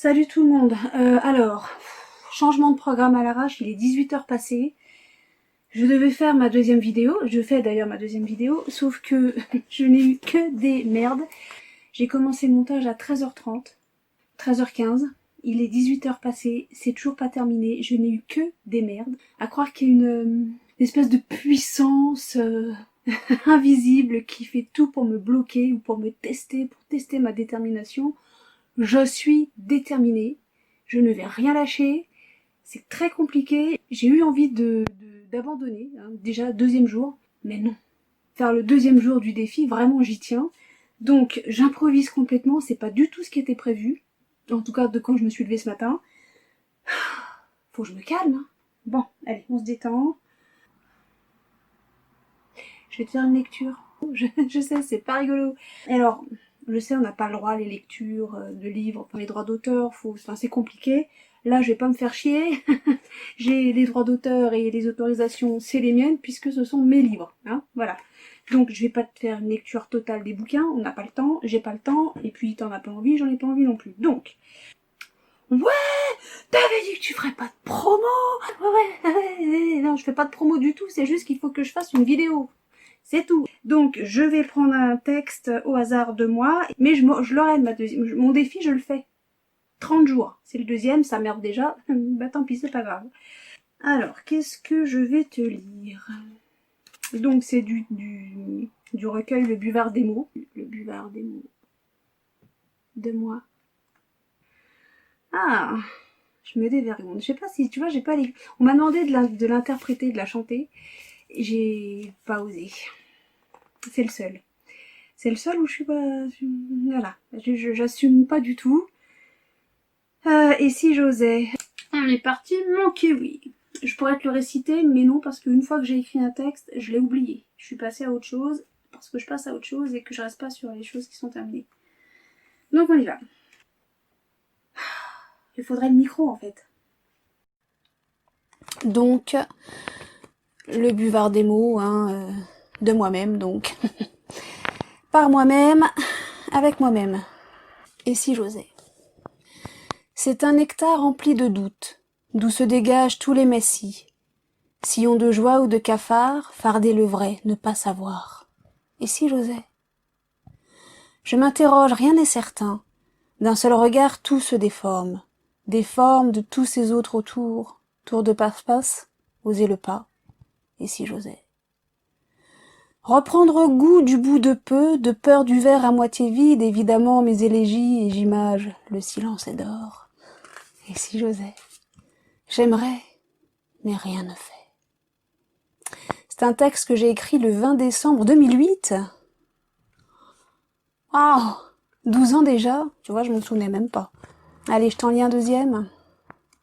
Salut tout le monde. Alors, changement de programme à l'arrache, il est 18h passé. Je devais faire ma deuxième vidéo, je fais d'ailleurs ma deuxième vidéo, sauf que je n'ai eu que des merdes. J'ai commencé le montage à 13h30, 13h15, il est 18h passé, c'est toujours pas terminé, je n'ai eu que des merdes. À croire qu'il y a une espèce de puissance invisible qui fait tout pour me bloquer ou pour me tester, pour tester ma détermination. Je suis déterminée, je ne vais rien lâcher, c'est très compliqué, j'ai eu envie d'abandonner, hein, déjà deuxième jour, mais non. Faire le deuxième jour du défi, vraiment j'y tiens. Donc j'improvise complètement, c'est pas du tout ce qui était prévu, en tout cas de quand je me suis levée ce matin. Faut que je me calme, hein. Bon, allez, on se détend. Je vais te faire une lecture. Je sais, c'est pas rigolo. Alors, je sais, on n'a pas le droit, les lectures de livres, enfin, les droits d'auteur, enfin, c'est compliqué. Là, je vais pas me faire chier. J'ai les droits d'auteur et les autorisations, c'est les miennes, puisque ce sont mes livres. Hein, voilà. Donc, je vais pas te faire une lecture totale des bouquins, on n'a pas le temps, j'ai pas le temps, et puis t'en as pas envie, j'en ai pas envie non plus. Donc, ouais, t'avais dit que tu ferais pas de promo. Ouais, non, je fais pas de promo du tout, c'est juste qu'il faut que je fasse une vidéo. C'est tout. Donc, je vais prendre un texte au hasard de moi, mais je l'aurai de mon défi, je le fais. 30 jours. C'est le deuxième, ça merde déjà. Bah tant pis, c'est pas grave. Alors, qu'est-ce que je vais te lire? Donc, c'est du recueil Le Buvard des mots. Le Buvard des mots. De moi. Ah, je me dévergonde. Je sais pas si, tu vois, j'ai pas les... On m'a demandé de l'interpréter, de la chanter. J'ai pas osé. C'est le seul. C'est le seul où je suis pas... Voilà. J'assume pas du tout. Et si j'osais? On est parti, mon kiwi. Je pourrais te le réciter, mais non, parce qu'une fois que j'ai écrit un texte, je l'ai oublié. Je suis passée à autre chose, parce que je passe à autre chose et que je reste pas sur les choses qui sont terminées. Donc on y va. Il faudrait le micro, en fait. Donc, le buvard des mots, hein, de moi-même, donc. Par moi-même, avec moi-même. Et si j'osais? C'est un nectar rempli de doutes, d'où se dégagent tous les messies. Sillon de joie ou de cafard, farder le vrai, ne pas savoir. Et si j'osais? Je m'interroge, rien n'est certain. D'un seul regard tout se déforme. Déforme de tous ces autres autour. Tour de passe-passe, oser le pas. Et si j'osais? Reprendre goût du bout de peu, de peur du verre à moitié vide, évidemment mes élégies et j'image, le silence est d'or. Et si j'osais? J'aimerais, mais rien ne fait. C'est un texte que j'ai écrit le 20 décembre 2008. Ah, 12 ans déjà. Tu vois, je me souvenais même pas. Allez, je t'en lis un deuxième.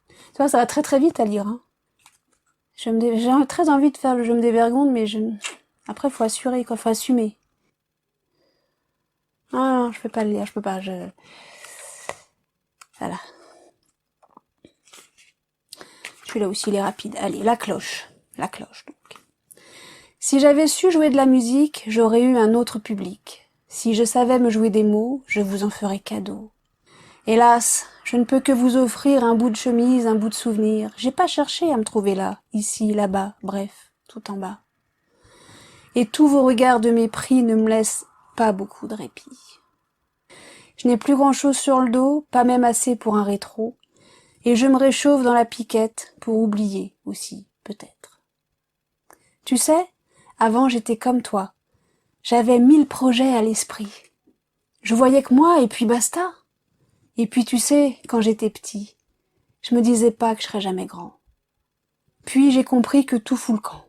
Tu vois, ça va très très vite à lire. Hein. J'ai très envie de faire le je me dévergonde, mais après, faut assurer, quoi. Faut assumer. Ah non, je peux pas le lire, je peux pas. Voilà. Celui-là aussi, il est rapide. Allez, la cloche. La cloche, donc. Si j'avais su jouer de la musique, j'aurais eu un autre public. Si je savais me jouer des mots, je vous en ferais cadeau. Hélas, je ne peux que vous offrir un bout de chemise, un bout de souvenir. J'ai pas cherché à me trouver là, ici, là-bas, bref, tout en bas. Et tous vos regards de mépris ne me laissent pas beaucoup de répit. Je n'ai plus grand-chose sur le dos, pas même assez pour un rétro, et je me réchauffe dans la piquette pour oublier aussi, peut-être. Tu sais, avant j'étais comme toi. J'avais 1000 projets à l'esprit. Je voyais que moi, et puis basta. Et puis tu sais, quand j'étais petit, je me disais pas que je serais jamais grand. Puis j'ai compris que tout fout le camp.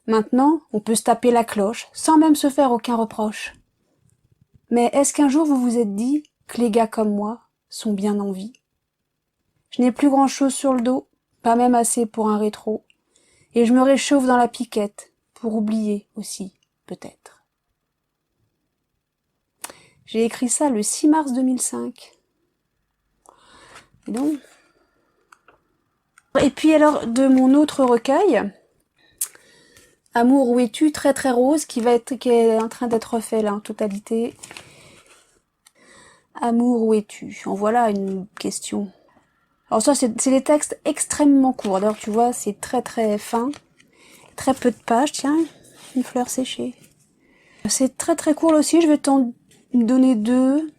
Maintenant, on peut se taper la cloche sans même se faire aucun reproche. Mais est-ce qu'un jour vous vous êtes dit que les gars comme moi sont bien en vie? Je n'ai plus grand-chose sur le dos, pas même assez pour un rétro, et je me réchauffe dans la piquette pour oublier aussi, peut-être. J'ai écrit ça le 6 mars 2005. Et puis alors, de mon autre recueil, Amour, où es-tu, très très rose, qui est en train d'être refait là en totalité. Amour, où es-tu? En voilà une question. Alors ça, c'est des textes extrêmement courts. D'ailleurs, tu vois, c'est très très fin. Très peu de pages. Tiens, une fleur séchée. C'est très très court aussi. Je vais t'en donner 2.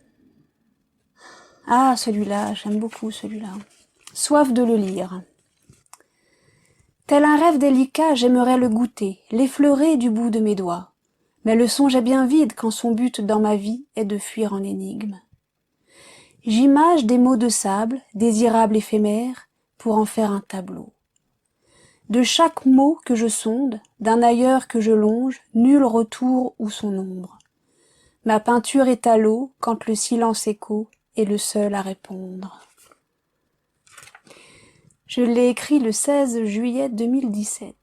Ah, celui-là, j'aime beaucoup celui-là. Soif de le lire. Tel un rêve délicat, j'aimerais le goûter, l'effleurer du bout de mes doigts. Mais le songe est bien vide quand son but dans ma vie est de fuir en énigme. J'image des mots de sable, désirables éphémères, pour en faire un tableau. De chaque mot que je sonde, d'un ailleurs que je longe, nul retour ou son ombre. Ma peinture est à l'eau quand le silence écho est le seul à répondre. Je l'ai écrit le 16 juillet 2017.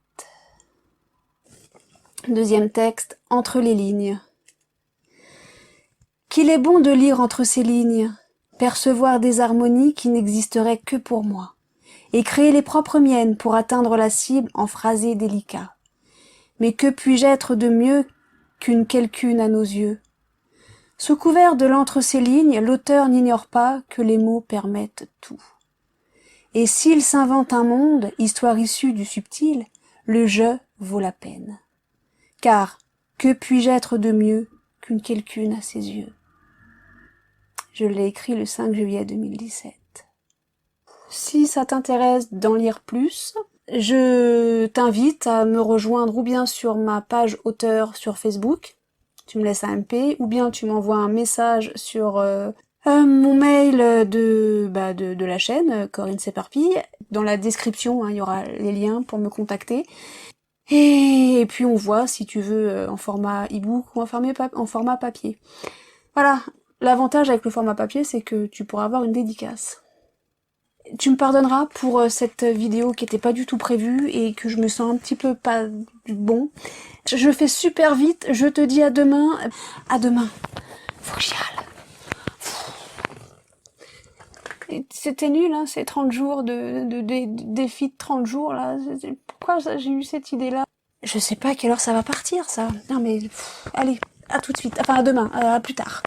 Deuxième texte, entre les lignes. Qu'il est bon de lire entre ces lignes, percevoir des harmonies qui n'existeraient que pour moi, et créer les propres miennes pour atteindre la cible en phrasé délicat. Mais que puis-je être de mieux qu'une quelqu'une à nos yeux? Sous couvert de l'entre ces lignes, l'auteur n'ignore pas que les mots permettent tout. Et s'il s'invente un monde, histoire issue du subtil, le je vaut la peine. Car que puis-je être de mieux qu'une quelqu'une à ses yeux? Je l'ai écrit le 5 juillet 2017. Si ça t'intéresse d'en lire plus, je t'invite à me rejoindre ou bien sur ma page auteur sur Facebook, tu me laisses un MP, ou bien tu m'envoies un message sur mon mail de la chaîne, Corinne s'éparpille. Dans la description, il y aura les liens pour me contacter. Et puis on voit si tu veux en format e-book ou en format papier. Voilà, l'avantage avec le format papier, c'est que tu pourras avoir une dédicace. Tu me pardonneras pour cette vidéo qui était pas du tout prévue et que je me sens un petit peu pas bon. Je fais super vite, je te dis à demain. À demain. Faut que j'y aille. C'était nul, hein, ces 30 jours de défi de 30 jours, là. Pourquoi j'ai eu cette idée-là? Je sais pas à quelle heure ça va partir, ça. Non mais, allez, à tout de suite. Enfin, à demain, à plus tard.